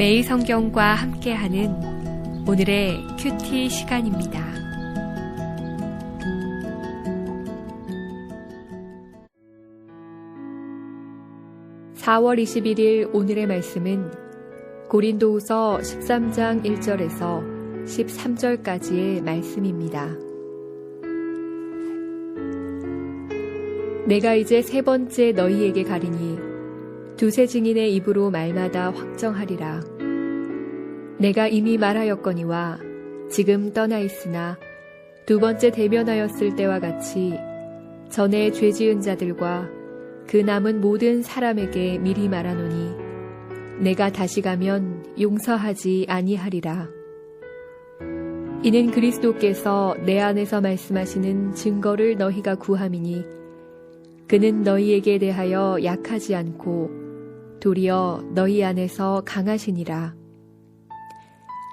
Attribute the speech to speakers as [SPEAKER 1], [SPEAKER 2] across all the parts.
[SPEAKER 1] 매일 성경과 함께하는 오늘의 큐티 시간입니다. (4월 21일) 오늘의 말씀은 고린도후서 13장 1절에서 13절까지의 말씀입니다. 내가 이제 세 번째 너희에게 가리니 두세 증인의 입으로 말마다 확정하리라. 내가 이미 말하였거니와 지금 떠나 있으나 두 번째 대면하였을 때와 같이 전에 죄 지은 자들과 그 남은 모든 사람에게 미리 말하노니 내가 다시 가면 용서하지 아니하리라. 이는 그리스도께서 내 안에서 말씀하시는 증거를 너희가 구함이니 그는 너희에게 대하여 약하지 않고 도리어 너희 안에서 강하시니라.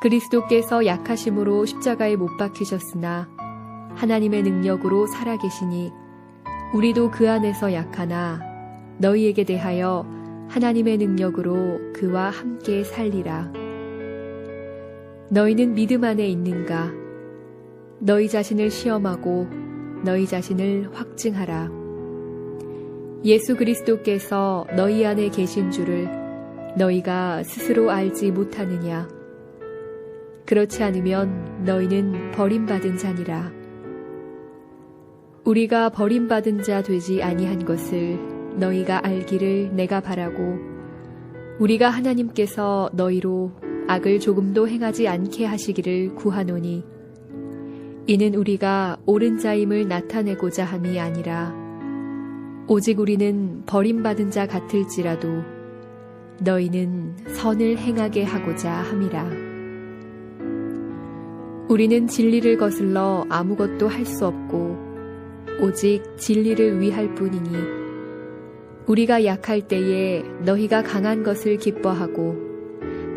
[SPEAKER 1] 그리스도께서 약하심으로 십자가에 못 박히셨으나 하나님의 능력으로 살아계시니 우리도 그 안에서 약하나 너희에게 대하여 하나님의 능력으로 그와 함께 살리라. 너희는 믿음 안에 있는가? 너희 자신을 시험하고 너희 자신을 확증하라. 예수 그리스도께서 너희 안에 계신 줄을 너희가 스스로 알지 못하느냐? 그렇지 않으면 너희는 버림받은 자니라. 우리가 버림받은 자 되지 아니한 것을 너희가 알기를 내가 바라고 우리가 하나님께서 너희로 악을 조금도 행하지 않게 하시기를 구하노니 이는 우리가 옳은 자임을 나타내고자 함이 아니라 오직 우리는 버림받은 자 같을지라도 너희는 선을 행하게 하고자 함이라. 우리는 진리를 거슬러 아무것도 할 수 없고 오직 진리를 위할 뿐이니 우리가 약할 때에 너희가 강한 것을 기뻐하고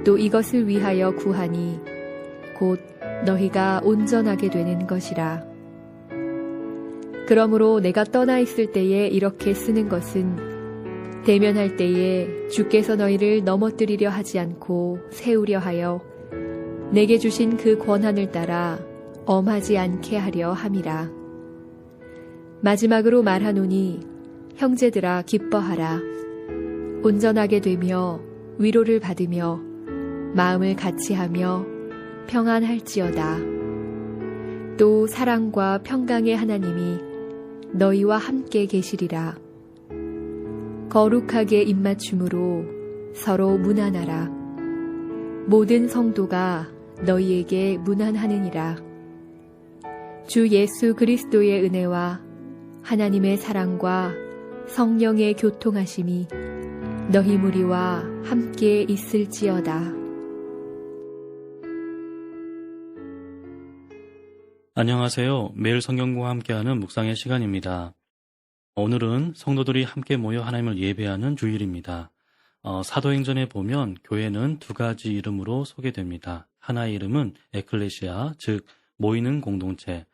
[SPEAKER 1] 또 이것을 위하여 구하니 곧 너희가 온전하게 되는 것이라. 그러므로 내가 떠나 있을 때에 이렇게 쓰는 것은 대면할 때에 주께서 너희를 넘어뜨리려 하지 않고 세우려 하여 내게 주신 그 권한을 따라 엄하지 않게 하려 함이라. 마지막으로 말하노니 형제들아 기뻐하라. 온전하게 되며 위로를 받으며 마음을 같이하며 평안할지어다. 또 사랑과 평강의 하나님이 너희와 함께 계시리라. 거룩하게 입맞춤으로 서로 문안하라. 모든 성도가 너희에게 문안하느니라. 주 예수 그리스도의 은혜와 하나님의 사랑과 성령의 교통하심이 너희 무리와 함께 있을지어다.
[SPEAKER 2] 안녕하세요. 매일 성경과 함께하는 묵상의 시간입니다. 오늘은 성도들이 함께 모여 하나님을 예배하는 주일입니다. 사도행전에 보면 교회는 두 가지 이름으로 소개됩니다. 하나의 이름은 에클레시아, 즉 모이는 공동체,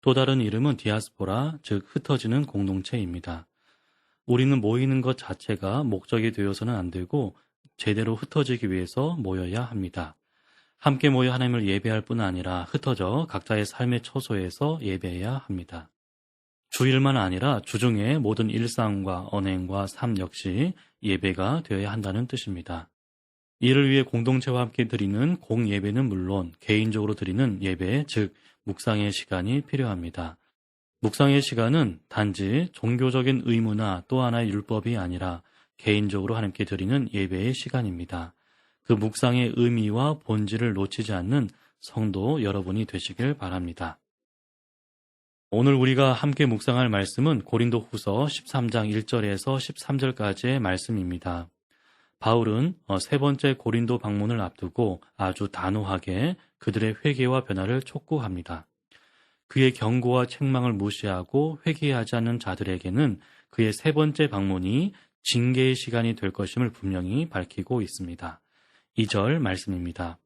[SPEAKER 2] 또 다른 이름은 디아스포라, 즉 흩어지는 공동체입니다. 우리는 모이는 것 자체가 목적이 되어서는 안 되고 제대로 흩어지기 위해서 모여야 합니다. 함께 모여 하나님을 예배할 뿐 아니라 흩어져 각자의 삶의 처소에서 예배해야 합니다. 주일만 아니라 주중의 모든 일상과 언행과 삶 역시 예배가 되어야 한다는 뜻입니다. 이를 위해 공동체와 함께 드리는 공예배는 물론 개인적으로 드리는 예배, 즉 묵상의 시간이 필요합니다. 묵상의 시간은 단지 종교적인 의무나 또 하나의 율법이 아니라 개인적으로 하나님께 드리는 예배의 시간입니다. 그 묵상의 의미와 본질을 놓치지 않는 성도 여러분이 되시길 바랍니다. 오늘 우리가 함께 묵상할 말씀은 고린도후서 13장 1절에서 13절까지의 말씀입니다. 바울은 세 번째 고린도 방문을 앞두고 아주 단호하게 그들의 회개와 변화를 촉구합니다. 그의 경고와 책망을 무시하고 회개하지 않는 자들에게는 그의 세 번째 방문이 징계의 시간이 될 것임을 분명히 밝히고 있습니다. 2절 말씀입니다.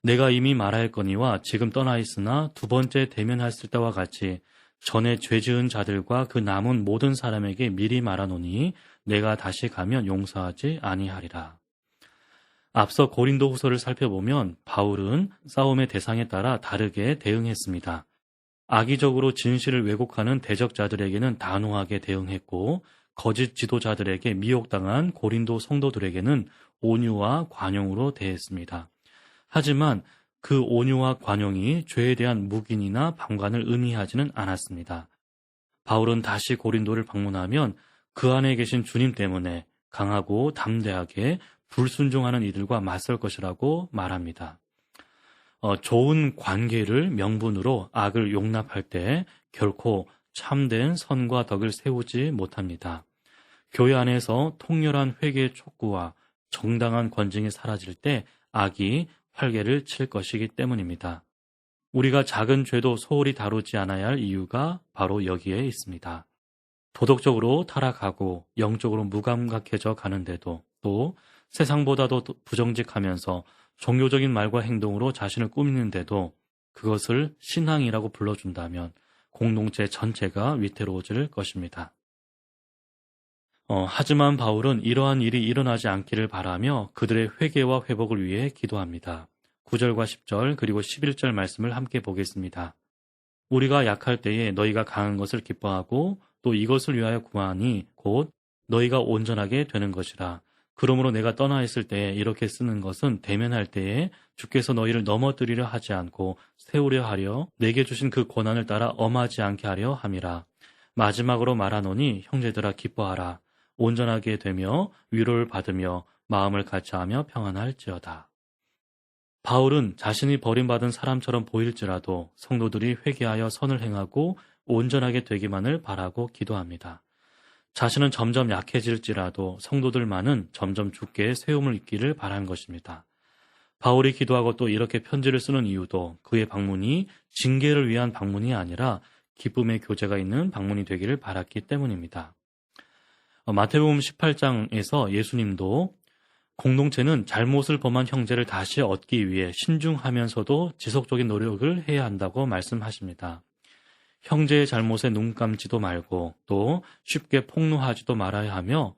[SPEAKER 2] 내가 이미 말하였거니와 지금 떠나 있으나 두 번째 대면했을 때와 같이 전에 죄 지은 자들과 그 남은 모든 사람에게 미리 말하노니 내가 다시 가면 용서하지 아니하리라. 앞서 고린도 후서를 살펴보면 바울은 싸움의 대상에 따라 다르게 대응했습니다. 악의적으로 진실을 왜곡하는 대적자들에게는 단호하게 대응했고, 거짓 지도자들에게 미혹당한 고린도 성도들에게는 온유와 관용으로 대했습니다. 하지만 그 온유와 관용이 죄에 대한 묵인이나 방관을 의미하지는 않았습니다. 바울은 다시 고린도를 방문하면 그 안에 계신 주님 때문에 강하고 담대하게 불순종하는 이들과 맞설 것이라고 말합니다. 좋은 관계를 명분으로 악을 용납할 때 결코 참된 선과 덕을 세우지 못합니다. 교회 안에서 통렬한 회개의 촉구와 정당한 권징이 사라질 때 악이 활개를 칠 것이기 때문입니다. 우리가 작은 죄도 소홀히 다루지 않아야 할 이유가 바로 여기에 있습니다. 도덕적으로 타락하고 영적으로 무감각해져 가는데도, 또 세상보다도 부정직하면서 종교적인 말과 행동으로 자신을 꾸미는데도 그것을 신앙이라고 불러준다면 공동체 전체가 위태로워질 것입니다. 하지만 바울은 이러한 일이 일어나지 않기를 바라며 그들의 회개와 회복을 위해 기도합니다. 9절과 10절 그리고 11절 말씀을 함께 보겠습니다. 우리가 약할 때에 너희가 강한 것을 기뻐하고 또 이것을 위하여 구하니 곧 너희가 온전하게 되는 것이라. 그러므로 내가 떠나 있을 때에 이렇게 쓰는 것은 대면할 때에 주께서 너희를 넘어뜨리려 하지 않고 세우려 하려 내게 주신 그 권한을 따라 엄하지 않게 하려 함이라. 마지막으로 말하노니 형제들아 기뻐하라. 온전하게 되며 위로를 받으며 마음을 같이하며 평안할지어다. 바울은 자신이 버림받은 사람처럼 보일지라도 성도들이 회개하여 선을 행하고 온전하게 되기만을 바라고 기도합니다. 자신은 점점 약해질지라도 성도들만은 점점 주께 세움을 입기를 바란 것입니다. 바울이 기도하고 또 이렇게 편지를 쓰는 이유도 그의 방문이 징계를 위한 방문이 아니라 기쁨의 교제가 있는 방문이 되기를 바랐기 때문입니다. 마태복음 18장에서 예수님도 공동체는 잘못을 범한 형제를 다시 얻기 위해 신중하면서도 지속적인 노력을 해야 한다고 말씀하십니다. 형제의 잘못에 눈 감지도 말고 또 쉽게 폭로하지도 말아야 하며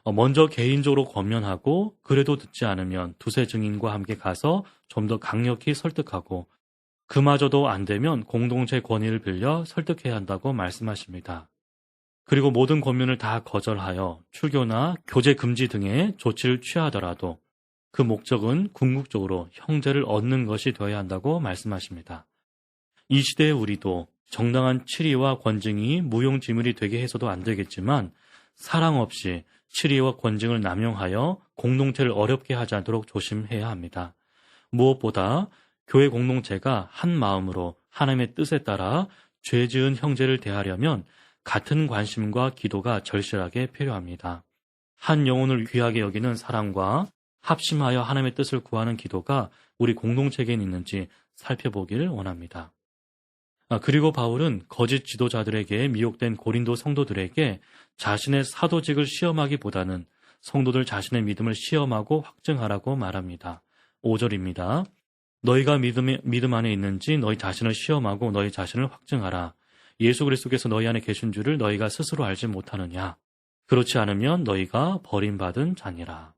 [SPEAKER 2] 먼저 개인적으로 권면하고 그래도 듣지 않으면 두세 증인과 함께 가서 좀 더 강력히 설득하고 그마저도 안 되면 공동체 권위를 빌려 설득해야 한다고 말씀하십니다. 그리고 모든 권면을 다 거절하여 출교나 교제 금지 등의 조치를 취하더라도 그 목적은 궁극적으로 형제를 얻는 것이 되어야 한다고 말씀하십니다. 이 시대의 우리도 정당한 치리와 권징이 무용지물이 되게 해서도 안 되겠지만 사랑 없이 치리와 권징을 남용하여 공동체를 어렵게 하지 않도록 조심해야 합니다. 무엇보다 교회 공동체가 한 마음으로 하나님의 뜻에 따라 죄 지은 형제를 대하려면 같은 관심과 기도가 절실하게 필요합니다. 한 영혼을 귀하게 여기는 사랑과 합심하여 하나님의 뜻을 구하는 기도가 우리 공동체에겐 있는지 살펴보기를 원합니다. 그리고 바울은 거짓 지도자들에게 미혹된 고린도 성도들에게 자신의 사도직을 시험하기보다는 성도들 자신의 믿음을 시험하고 확증하라고 말합니다. 5절입니다. 너희가 믿음 안에 있는지 너희 자신을 시험하고 너희 자신을 확증하라. 예수 그리스도께서 너희 안에 계신 줄을 너희가 스스로 알지 못하느냐. 그렇지 않으면 너희가 버림받은 자니라.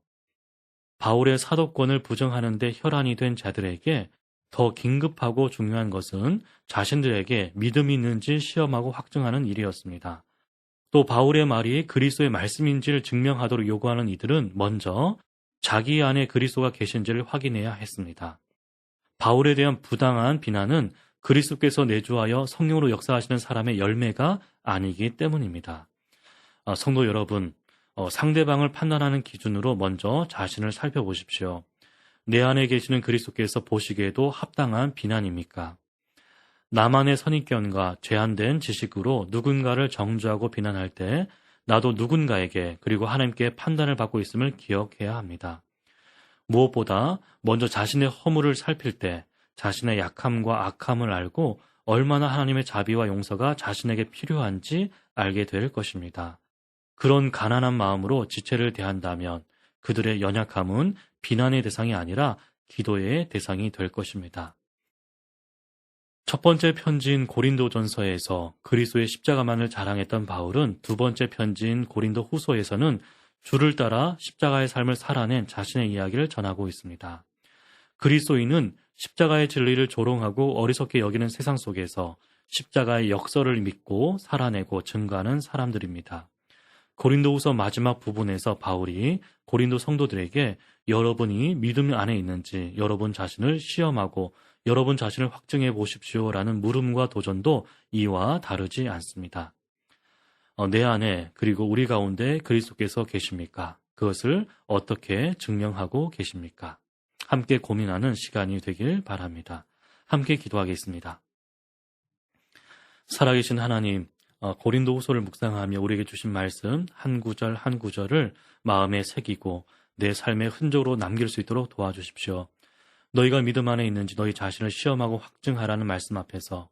[SPEAKER 2] 바울의 사도권을 부정하는 데 혈안이 된 자들에게 더 긴급하고 중요한 것은 자신들에게 믿음이 있는지 시험하고 확증하는 일이었습니다. 또 바울의 말이 그리스도의 말씀인지를 증명하도록 요구하는 이들은 먼저 자기 안에 그리스도가 계신지를 확인해야 했습니다. 바울에 대한 부당한 비난은 그리스도께서 내주하여 성령으로 역사하시는 사람의 열매가 아니기 때문입니다. 성도 여러분, 상대방을 판단하는 기준으로 먼저 자신을 살펴보십시오. 내 안에 계시는 그리스도께서 보시기에도 합당한 비난입니까? 나만의 선입견과 제한된 지식으로 누군가를 정죄하고 비난할 때 나도 누군가에게 그리고 하나님께 판단을 받고 있음을 기억해야 합니다. 무엇보다 먼저 자신의 허물을 살필 때 자신의 약함과 악함을 알고 얼마나 하나님의 자비와 용서가 자신에게 필요한지 알게 될 것입니다. 그런 가난한 마음으로 지체를 대한다면 그들의 연약함은 비난의 대상이 아니라 기도의 대상이 될 것입니다. 첫 번째 편지인 고린도전서에서 그리스도의 십자가만을 자랑했던 바울은 두 번째 편지인 고린도 후서에서는 주를 따라 십자가의 삶을 살아낸 자신의 이야기를 전하고 있습니다. 그리스도인은 십자가의 진리를 조롱하고 어리석게 여기는 세상 속에서 십자가의 역설을 믿고 살아내고 증거하는 사람들입니다. 고린도후서 마지막 부분에서 바울이 고린도 성도들에게 여러분이 믿음 안에 있는지 여러분 자신을 시험하고 여러분 자신을 확증해 보십시오라는 물음과 도전도 이와 다르지 않습니다. 내 안에 그리고 우리 가운데 그리스도께서 계십니까? 그것을 어떻게 증명하고 계십니까? 함께 고민하는 시간이 되길 바랍니다. 함께 기도하겠습니다. 살아계신 하나님, 고린도후서를 묵상하며 우리에게 주신 말씀 한 구절 한 구절을 마음에 새기고 내 삶의 흔적으로 남길 수 있도록 도와주십시오. 너희가 믿음 안에 있는지 너희 자신을 시험하고 확증하라는 말씀 앞에서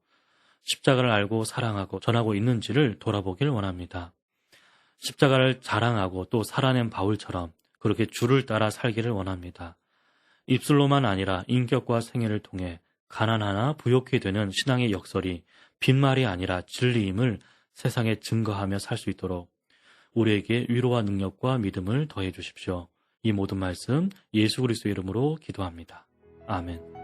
[SPEAKER 2] 십자가를 알고 사랑하고 전하고 있는지를 돌아보길 원합니다. 십자가를 자랑하고 또 살아낸 바울처럼 그렇게 주를 따라 살기를 원합니다. 입술로만 아니라 인격과 생애를 통해 가난하나 부욕해 되는 신앙의 역설이 빈말이 아니라 진리임을 세상에 증거하며 살 수 있도록 우리에게 위로와 능력과 믿음을 더해 주십시오. 이 모든 말씀 예수 그리스도 이름으로 기도합니다. 아멘.